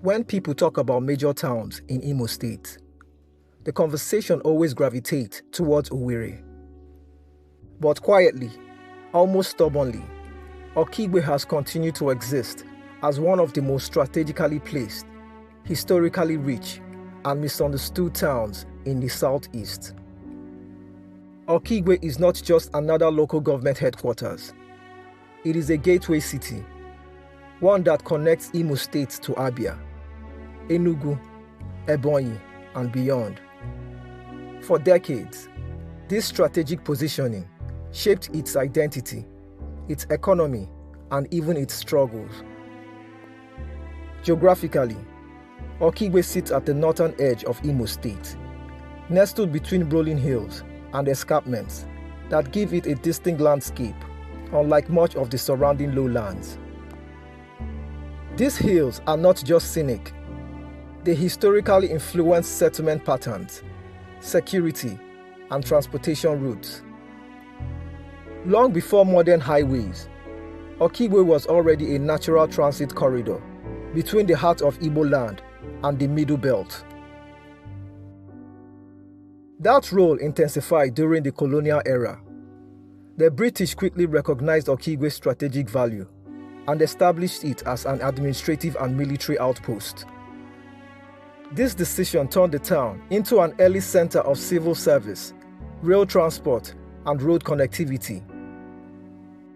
When people talk about major towns in Imo State, the conversation always gravitates towards Owerri. But quietly, almost stubbornly, Okigwe has continued to exist as one of the most strategically placed, historically rich, and misunderstood towns in the southeast. Okigwe is not just another local government headquarters. It is a gateway city, one that connects Imo State to Abia, Enugu, Ebonyi, and beyond. For decades, this strategic positioning shaped its identity, its economy, and even its struggles. Geographically, Okigwe sits at the northern edge of Imo State, nestled between rolling hills and escarpments that give it a distinct landscape, unlike much of the surrounding lowlands. These hills are not just scenic. They historically influenced settlement patterns, security, and transportation routes. Long before modern highways, Okigwe was already a natural transit corridor between the heart of Igbo land and the Middle Belt. That role intensified during the colonial era. The British quickly recognized Okigwe's strategic value and established it as an administrative and military outpost. This decision turned the town into an early center of civil service, rail transport, and road connectivity.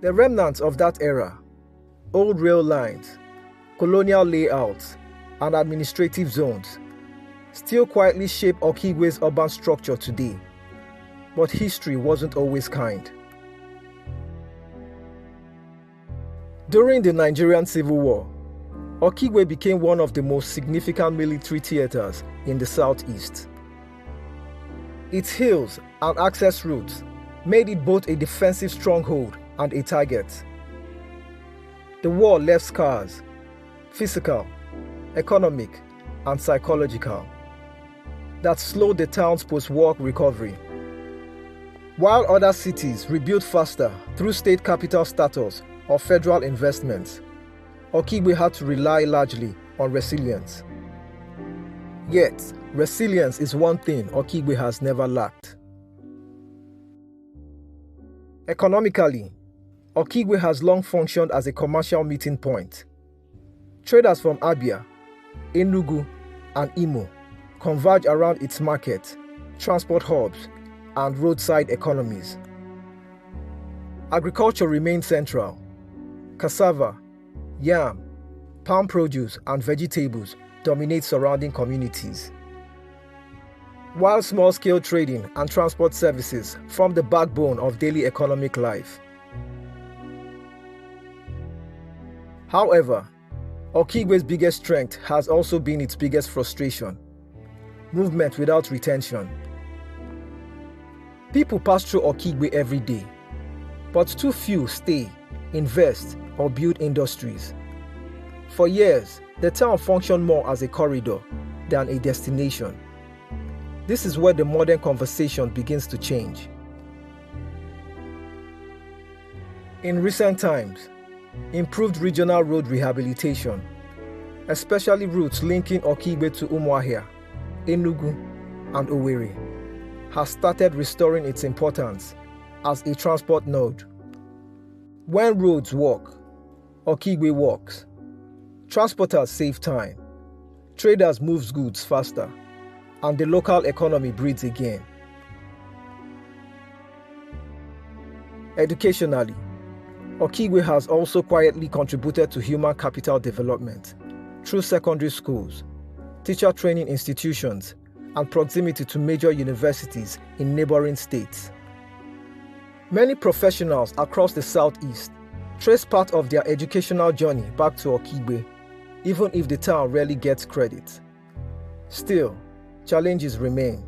The remnants of that era, old rail lines, colonial layouts, and administrative zones, still quietly shape Okigwe's urban structure today. But history wasn't always kind. During the Nigerian Civil War, Okigwe became one of the most significant military theaters in the southeast. Its hills and access routes made it both a defensive stronghold and a target. The war left scars, physical, economic, and psychological, that slowed the town's post-war recovery. While other cities rebuilt faster through state capital status or federal investments, Okigwe had to rely largely on resilience. Yet, resilience is one thing Okigwe has never lacked. Economically, Okigwe has long functioned as a commercial meeting point. Traders from Abia, Enugu, and Imo converge around its market, transport hubs, and roadside economies. Agriculture remains central. Cassava, yam, palm produce, and vegetables dominate surrounding communities, while small-scale trading and transport services form the backbone of daily economic life. However, Okigwe's biggest strength has also been its biggest frustration: movement without retention. People pass through Okigwe every day, but too few stay, invest, or build industries. For years, the town functioned more as a corridor than a destination. This is where the modern conversation begins to change. In recent times, improved regional road rehabilitation, especially routes linking Okigwe to Umuahia, Enugu, and Owerri, has started restoring its importance as a transport node. When roads work, Okigwe walks. Transporters save time, traders move goods faster, and the local economy breathes again. Educationally, Okigwe has also quietly contributed to human capital development through secondary schools, teacher training institutions, and proximity to major universities in neighboring states. Many professionals across the southeast trace part of their educational journey back to Okigwe, even if the town rarely gets credit. Still, challenges remain,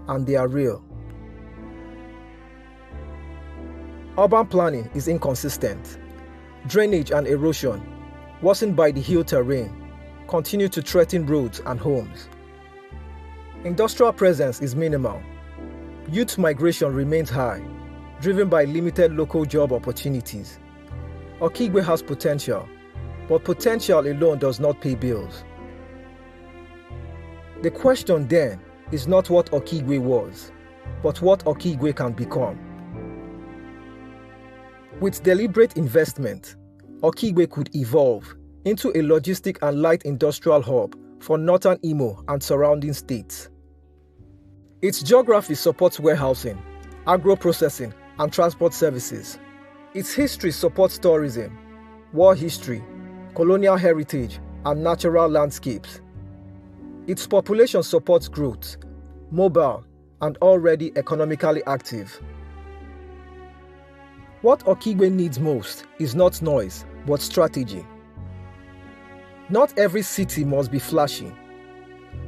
and they are real. Urban planning is inconsistent. Drainage and erosion, worsened by the hill terrain, continue to threaten roads and homes. Industrial presence is minimal. Youth migration remains high, driven by limited local job opportunities. Okigwe has potential, but potential alone does not pay bills. The question then is not what Okigwe was, but what Okigwe can become. With deliberate investment, Okigwe could evolve into a logistic and light industrial hub for northern Imo and surrounding states. Its geography supports warehousing, agro-processing, and transport services. Its history supports tourism, war history, colonial heritage, and natural landscapes. Its population supports growth, mobile, and already economically active. What Okigwe needs most is not noise, but strategy. Not every city must be flashy.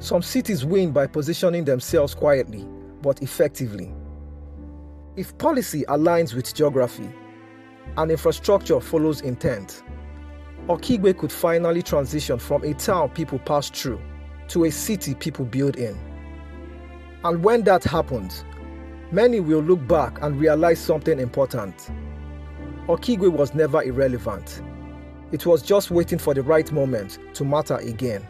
Some cities win by positioning themselves quietly, but effectively. If policy aligns with geography and infrastructure follows intent, Okigwe could finally transition from a town people pass through to a city people build in. And when that happens, many will look back and realize something important. Okigwe was never irrelevant. It was just waiting for the right moment to matter again.